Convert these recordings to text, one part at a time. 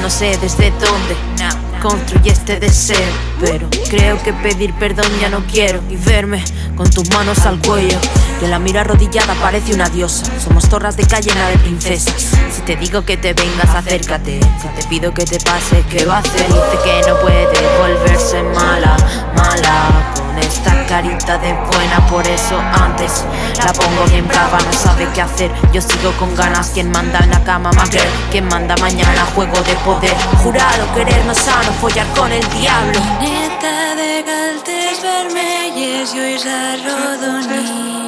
no sé desde dónde construye este deseo, pero creo que pedir perdón ya no quiero. Y verme con tus manos al cuello, que la miro arrodillada parece una diosa. Somos torras de calle, nada de princesas. Si te digo que te vengas, acércate. Si te pido que te pases, ¿qué va a hacer? Dice que no puede volverse mala, mala, con esta carita de buena. Por eso antes la pongo bien brava, no sabe qué hacer. Yo sigo con ganas, quien manda en la cama más que quien manda mañana. Juego de poder, jurado querernos sano, follar con el diablo. Neta de galtes vermelles i ulls arrodonits.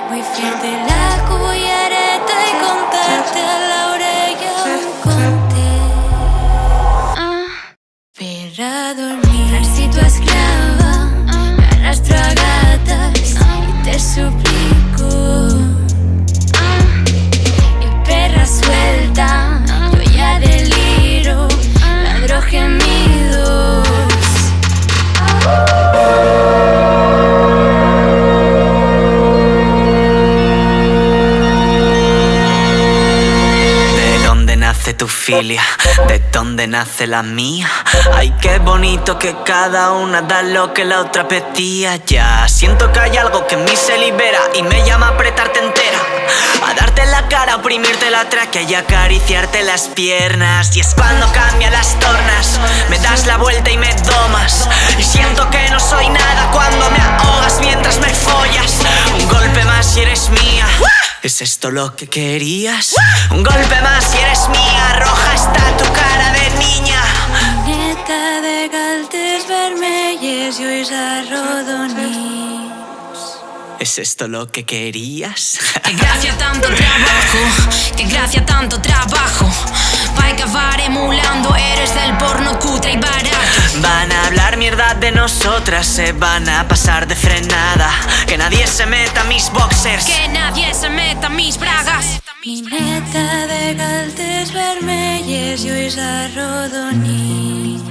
Vull fer-te la cullereta i contar-te a l'orella un conte per adormir. Necessito esclava, me arrastro a gatas i te suplico. Y perra suelta, yo ya deliro, ladro gemidos. Tu filia, de dónde nace la mía. Ay, qué bonito que cada una da lo que la otra pedía. Ya siento que hay algo que en mí se libera y me llama a apretarte entera, a darte la cara, oprimirte la tráquea y acariciarte las piernas. Y es cuando cambian las tornas, me das la vuelta y me domas. Y siento que no soy nada cuando me ahogas mientras me follas. Un golpe más y eres mía. ¿Es esto lo que querías? Un golpe más y eres mía. Roja está tu cara de niña. Neta de galtes vermelles i ulls arrodonits. ¿Es esto lo que querías? Que gracia tanto trabajo, que gracia tanto trabajo. Pa' acabar emulando, eres del porno cutre y barato. Van a hablar mierda de nosotras, se van a pasar de frenada. Que nadie se meta a mis boxers, que nadie se meta a mis bragas. Mi neta de galtes vermelles i ulls arrodonits.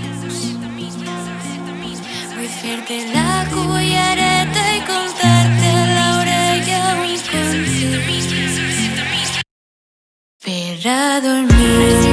Vull fer-te la cullereta i contar-te a l'orella un conte per adormir.